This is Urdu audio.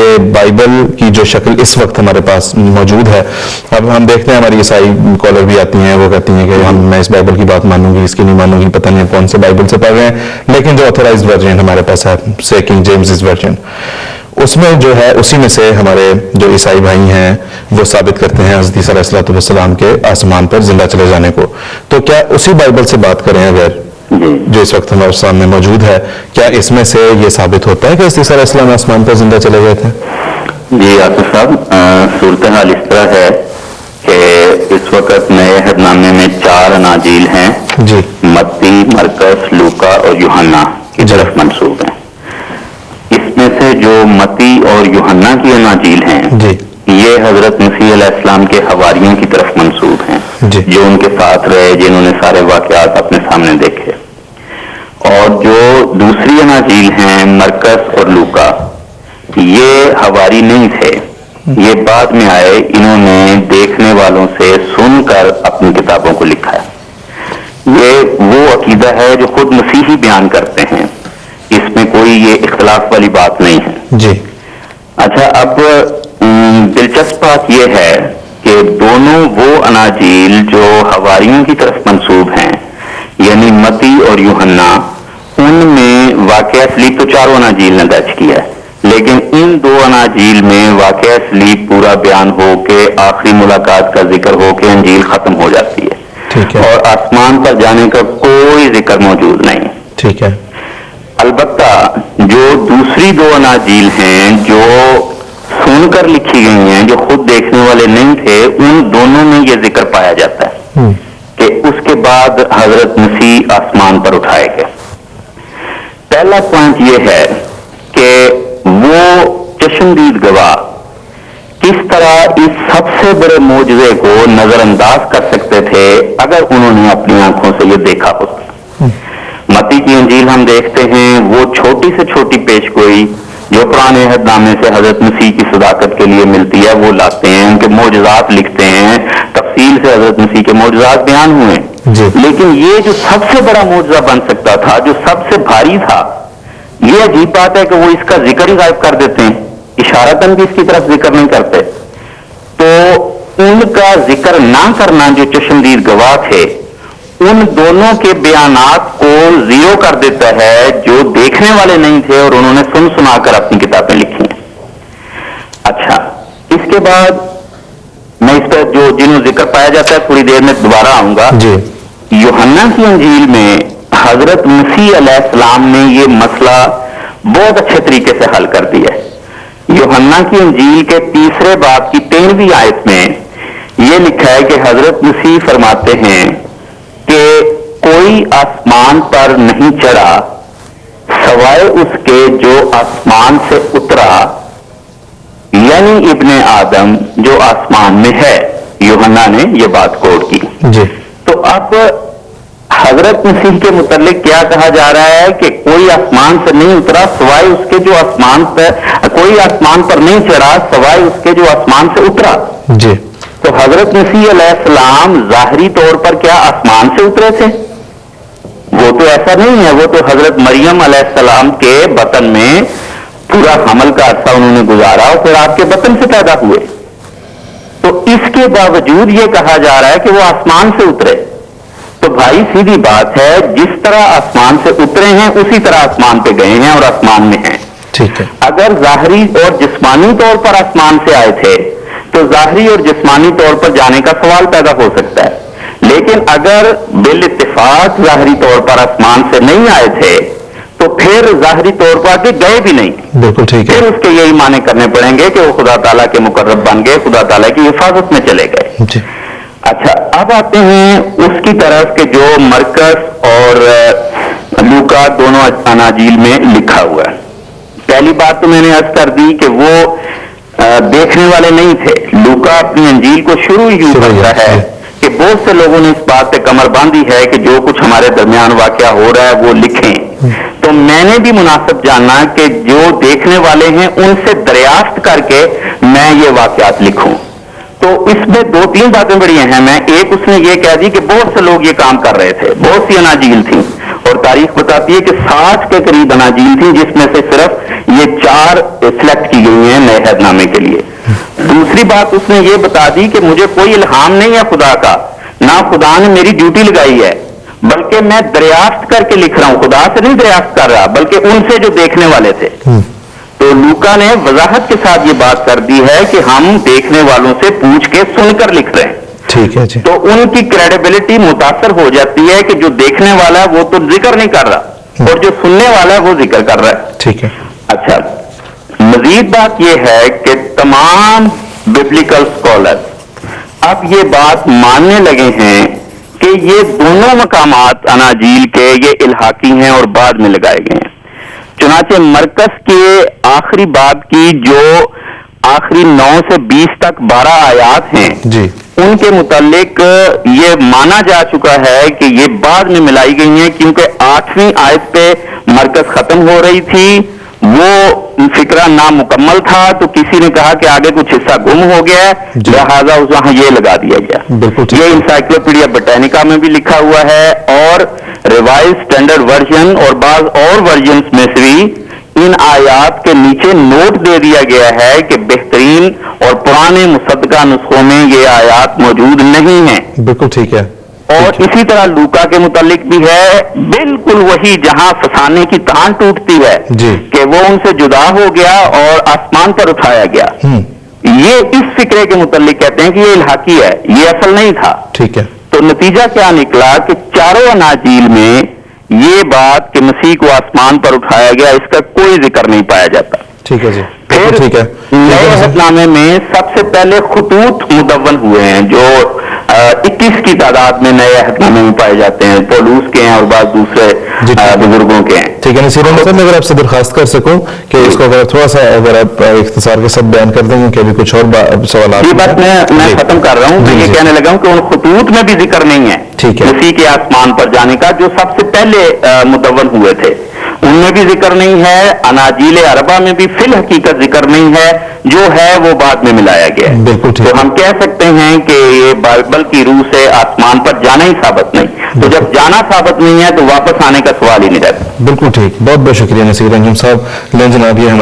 کہ بائبل کی جو شکل اس وقت ہمارے پاس موجود ہے، اب ہم دیکھتے ہیں ہماری عیسائی کالر بھی آتی ہیں، وہ کہتی ہیں کہ میں اس بائبل کی بات مانوں گی، اس کی نہیں مانوں گی، پتہ نہیں کون سے بائبل سے پڑھ رہے ہیں، لیکن جو آتھورائزڈ ورژن ہمارے پاس ہے سے کنگ جیمز ورژن، اس میں جو ہے اسی میں سے ہمارے جو عیسائی بھائی ہیں وہ ثابت کرتے ہیں حضرت عیسیٰ علیہ السلام کے آسمان پر زندہ چلے جانے کو. تو کیا اسی بائبل سے بات کریں اگر جو اس وقت ہمارے سامنے موجود ہے، کیا اس میں سے یہ ثابت ہوتا ہے کہ حضرت عیسیٰ علیہ السلام آسمان پر زندہ چلے گئے تھے؟ جی آصف صاحب، صورتحال اس طرح ہے کہ اس وقت نئے عہد نامے میں 4 اناجیل ہیں جی، متی، مرکز، لوکا اور یوحنا کی طرف منسوب ہیں. اس میں سے جو متی اور یوحنا کی اناجیل ہیں جی یہ حضرت مسیح علیہ السلام کے حواریوں کی طرف منسوب ہیں، جی جو ان کے ساتھ رہے، جنہوں نے سارے واقعات اپنے سامنے دیکھے. اور جو دوسری اناجیل ہیں مرکز اور لوکا، یہ حواری نہیں تھے، یہ بعد میں آئے، انہوں نے دیکھنے والوں سے سن کر اپنی کتابوں کو لکھا ہے. یہ وہ عقیدہ ہے جو خود مسیحی بیان کرتے ہیں، اس میں کوئی یہ اختلاف والی بات نہیں ہے. جی اچھا، اب دلچسپ بات یہ ہے کہ دونوں وہ اناجیل جو حواریوں کی طرف منسوب ہیں، یعنی متی اور یوحنا، ان میں واقعہ سلیب تو 4 اناجیل نے درج کیا ہے، لیکن ان 2 اناجیل میں واقعہ سلیب پورا بیان ہو کے آخری ملاقات کا ذکر ہو کے انجیل ختم ہو جاتی ہے، ٹھیک ہے، اور آسمان پر جانے کا کوئی ذکر موجود نہیں. ٹھیک ہے. البتہ جو دوسری 2 اناجیل ہیں جو سن کر لکھی گئی ہیں، جو خود دیکھنے والے نہیں تھے، ان دونوں میں یہ ذکر پایا جاتا ہے کہ اس کے بعد حضرت مسیح آسمان پر اٹھائے گئے. پہلا پوائنٹ یہ ہے کہ وہ چشمدید گواہ کس طرح اس سب سے بڑے معجزے کو نظر انداز کر سکتے تھے اگر انہوں نے اپنی آنکھوں سے یہ دیکھا ہوتا. متی کی انجیل ہم دیکھتے ہیں، وہ چھوٹی سے چھوٹی پیش گوئی جو پرانے عہد نامے سے حضرت مسیح کی صداقت کے لیے ملتی ہے وہ لاتے ہیں، ان کے معجزات لکھتے ہیں، تفصیل سے حضرت مسیح کے معجزات بیان ہوئے. لیکن یہ جو سب سے بڑا معجزہ بن سکتا تھا، جو سب سے بھاری تھا، یہ عجیب بات ہے کہ وہ اس کا ذکر ہی غائب کر دیتے ہیں، اشارتاً بھی اس کی طرف ذکر نہیں کرتے. تو ان کا ذکر نہ کرنا جو چشمدید گواہ تھے، ان دونوں کے بیانات کو زیرو کر دیتا ہے جو دیکھنے والے نہیں تھے اور انہوں نے سن سنا کر اپنی کتابیں لکھی ہیں. اچھا، اس کے بعد میں اس پر جو جنہوں ذکر پایا جاتا ہے تھوڑی دیر میں دوبارہ آؤں گا. جی، یوحنا کی انجیل میں حضرت مسیح علیہ السلام نے یہ مسئلہ بہت اچھے طریقے سے حل کر دیا ہے. یوحنا کی انجیل کے 3 باب کی 13ویں آیت میں یہ لکھا ہے کہ حضرت مسیح فرماتے ہیں کہ کوئی آسمان پر نہیں چڑھا سوائے اس کے جو آسمان سے اترا، یعنی ابن آدم جو آسمان میں ہے. یوحنا نے یہ بات کوٹ کی. جی. تو اب حضرت مسیح کے متعلق کیا کہا جا رہا ہے کہ کوئی آسمان سے نہیں اترا سوائے اس کے جو آسمان پر، کوئی آسمان پر نہیں چڑھا سوائے اس کے جو آسمان سے اترا. جی. تو حضرت مسیح علیہ السلام ظاہری طور پر کیا آسمان سے اترے تھے؟ وہ تو ایسا نہیں ہے. وہ تو حضرت مریم علیہ السلام کے بطن میں پورا حمل کا عرصہ انہوں نے گزارا اور پھر آپ کے بطن سے پیدا ہوئے. تو اس کے باوجود یہ کہا جا رہا ہے کہ وہ آسمان سے اترے. تو بھائی سیدھی بات ہے، جس طرح آسمان سے اترے ہیں اسی طرح آسمان پہ گئے ہیں اور آسمان میں ہیں. ٹھیک ہے. اگر ظاہری اور جسمانی طور پر آسمان سے آئے تھے تو ظاہری اور جسمانی طور پر جانے کا سوال پیدا ہو سکتا ہے. لیکن اگر بالاتفاق ظاہری طور پر آسمان سے نہیں آئے تھے تو پھر ظاہری طور پر آگے گئے بھی نہیں. بالکل ٹھیک ہے. پھر اس کے یہی معنی کرنے پڑیں گے کہ وہ خدا تعالیٰ کے مقرب بن گئے، خدا تعالیٰ کی حفاظت میں چلے گئے. جی. اچھا، اب آتے ہیں اس کی طرف کہ جو مرکز اور لوکا دونوں اناجیل میں لکھا ہوا ہے. پہلی بات تو میں نے عرض کر دی کہ وہ دیکھنے والے نہیں تھے. لوکا اپنی انجیل کو شروع یوں کرتا ہے کہ بہت سے لوگوں نے اس بات پہ کمر باندھی ہے کہ جو کچھ ہمارے درمیان واقعہ ہو رہا ہے وہ لکھیں. تو میں نے بھی مناسب جانا کہ جو دیکھنے والے ہیں ان سے دریافت کر کے میں یہ واقعات لکھوں. تو اس میں 2-3 باتیں بڑی اہم ہیں. ایک، اس نے یہ کہہ دی کہ بہت سے لوگ یہ کام کر رہے تھے، بہت سی اناجیل تھیں، اور تاریخ بتاتی ہے کہ 60 کے قریب اناجیل تھیں جس میں سے صرف یہ 4 سلیکٹ کی گئی ہیں نئے عہد نامے کے لیے. دوسری بات اس نے یہ بتا دی کہ مجھے کوئی الہام نہیں ہے خدا کا، نہ خدا نے میری ڈیوٹی لگائی ہے، بلکہ میں دریافت کر کے لکھ رہا ہوں. خدا سے نہیں دریافت کر رہا بلکہ ان سے جو دیکھنے والے تھے. تو لوکا نے وضاحت کے ساتھ یہ بات کر دی ہے کہ ہم دیکھنے والوں سے پوچھ کے سن کر لکھ رہے ہیں. ٹھیک ہے جی. تو ان کی کریڈیبلٹی متاثر ہو جاتی ہے کہ جو دیکھنے والا ہے وہ تو ذکر نہیں کر رہا اور جو سننے والا ہے وہ ذکر کر رہا ہے. ٹھیک ہے. اچھا، مزید بات یہ ہے کہ تمام ببلیکل اسکالر اب یہ بات ماننے لگے ہیں کہ یہ دونوں مقامات اناجیل کے یہ الحاقی ہیں اور بعد میں لگائے گئے ہیں. چنانچہ مرکز کے آخری باب کی جو آخری 9 سے 20 تک 12 آیات ہیں جی، ان کے متعلق یہ مانا جا چکا ہے کہ یہ بعد میں ملائی گئی ہیں کیونکہ 8ویں آیت پہ مرکز ختم ہو رہی تھی، وہ فکرہ نامکمل تھا تو کسی نے کہا کہ آگے کچھ حصہ گم ہو گیا ہے، لہذا وہاں یہ لگا دیا گیا. یہ انسائکلوپیڈیا بٹینیکا میں بھی لکھا ہوا ہے اور ریوائز اسٹینڈرڈ ورژن اور بعض اور ورژنز میں سے بھی ان آیات کے نیچے نوٹ دے دیا گیا ہے کہ بہترین اور پرانے مصدقہ نسخوں میں یہ آیات موجود نہیں ہیں. بالکل ٹھیک ہے. اور اسی طرح لوکا کے متعلق بھی ہے بالکل وہی، جہاں فسانے کی تان ٹوٹتی ہے جی، کہ وہ ان سے جدا ہو گیا اور آسمان پر اٹھایا گیا. یہ اس فکرے کے متعلق کہتے ہیں کہ یہ الحاقی ہے، یہ اصل نہیں تھا. ٹھیک ہے. تو نتیجہ کیا نکلا کہ چاروں اناجیل میں یہ بات کہ مسیح کو آسمان پر اٹھایا گیا اس کا کوئی ذکر نہیں پایا جاتا. ٹھیک ہے جی. پھر ٹھیک ہے. نئے عہد نامے میں سب سے پہلے خطوط مدون ہوئے ہیں جو 21 کی تعداد میں نئے عہد نامے میں پائے جاتے ہیں. پولوس کے ہیں اور بعض دوسرے بزرگوں کے ہیں. ٹھیک ہے. نصیر احمد صاحب، میں اگر آپ سے درخواست کر سکوں کہ اس کو اگر تھوڑا سا اگر آپ اختصار کے ساتھ بیان کر دیں گے کہ ابھی کچھ اور سوالات. یہ بات میں ختم کر رہا ہوں. یہ کہنے لگا ہوں کہ ان خطوط میں بھی ذکر نہیں ہے مسیح کے آسمان پر جانے کا جو سب سے پہلے مدون ہوئے تھے، ان میں بھی ذکر نہیں ہے. اناجیل عربہ میں بھی فی الحقیقت ذکر نہیں ہے، جو ہے وہ بعد میں ملایا گیا ہے. بالکل ٹھیک. تو ہم کہہ سکتے ہیں کہ یہ بائبل کی روح سے آسمان پر جانا ہی ثابت نہیں. تو جب جانا ثابت نہیں ہے تو واپس آنے کا سوال ہی نہیں رہتا. بالکل ٹھیک. بہت بہت شکریہ نصیر انجم صاحب. لیں جناب، یہ ہمارے